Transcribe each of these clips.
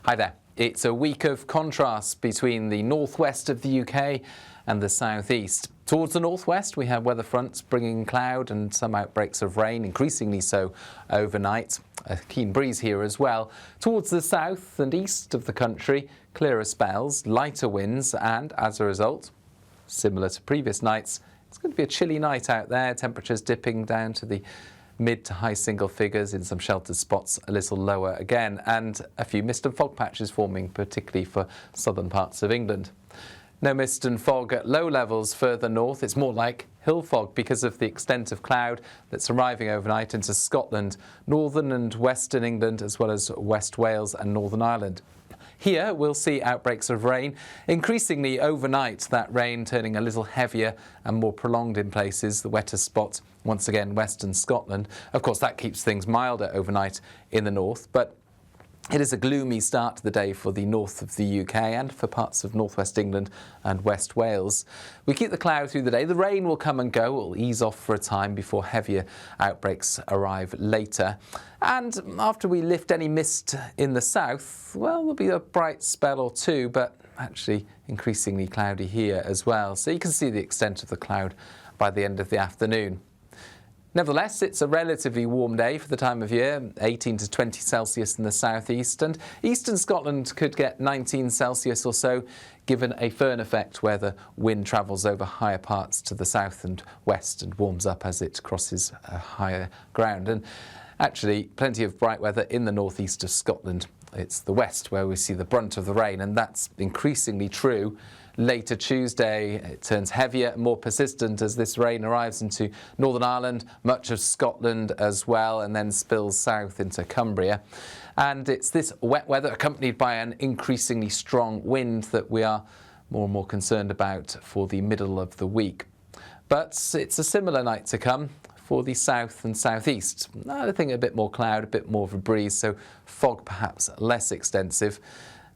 Hi there. It's a week of contrast between the northwest of the UK and the southeast. Towards the northwest, we have weather fronts bringing cloud and some outbreaks of rain, increasingly so overnight. A keen breeze here as well. Towards the south and east of the country, clearer spells, lighter winds, and as a result, similar to previous nights, it's going to be a chilly night out there. Temperatures dipping down to the mid to high single figures, in some sheltered spots a little lower again, and a few mist and fog patches forming, particularly for southern parts of England. No mist and fog at low levels further north. It's more like hill fog because of the extent of cloud that's arriving overnight into Scotland, northern and western England, as well as West Wales and Northern Ireland. Here we'll see outbreaks of rain, increasingly overnight, that rain turning a little heavier and more prolonged in places. The wettest spot, once again, western Scotland. Of course, that keeps things milder overnight in the north, but it is a gloomy start to the day for the north of the UK and for parts of northwest England and West Wales. We keep the cloud through the day. The rain will come and go. It will ease off for a time before heavier outbreaks arrive later. And after we lift any mist in the south, well, there'll be a bright spell or two, but actually increasingly cloudy here as well. So you can see the extent of the cloud by the end of the afternoon. Nevertheless, it's a relatively warm day for the time of year, 18 to 20 Celsius in the southeast, and eastern Scotland could get 19 Celsius or so, given a Föhn effect where the wind travels over higher parts to the south and west and warms up as it crosses higher ground. And actually, plenty of bright weather in the northeast of Scotland. It's the west where we see the brunt of the rain, and that's increasingly true. Later Tuesday, it turns heavier and more persistent as this rain arrives into Northern Ireland, much of Scotland as well, and then spills south into Cumbria. And it's this wet weather accompanied by an increasingly strong wind that we are more and more concerned about for the middle of the week. But it's a similar night to come for the south and southeast. I think a bit more cloud, a bit more of a breeze, so fog perhaps less extensive.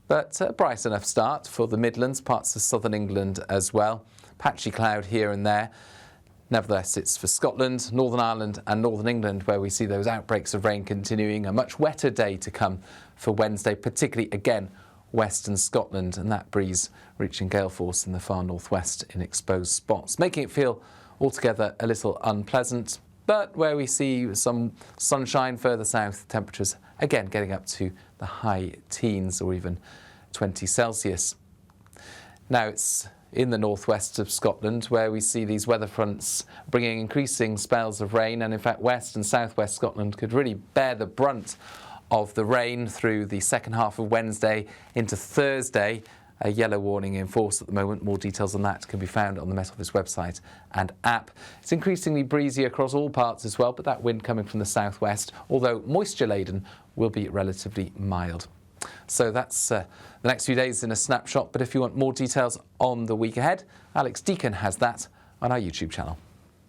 But a bright enough start for the Midlands, parts of southern England as well. Patchy cloud here and there. Nevertheless, it's for Scotland, Northern Ireland and Northern England where we see those outbreaks of rain continuing. A much wetter day to come for Wednesday, particularly again western Scotland, and that breeze reaching gale force in the far northwest in exposed spots, making it feel altogether a little unpleasant. But where we see some sunshine further south, temperatures again getting up to the high teens or even 20 Celsius. Now it's in the northwest of Scotland where we see these weather fronts bringing increasing spells of rain, and in fact west and southwest Scotland could really bear the brunt of the rain through the second half of Wednesday into Thursday. A yellow warning in force at the moment. More details on that can be found on the Met Office website and app. It's increasingly breezy across all parts as well, but that wind coming from the southwest, although moisture laden, will be relatively mild. So that's the next few days in a snapshot, but if you want more details on the week ahead, Alex Deacon has that on our YouTube channel.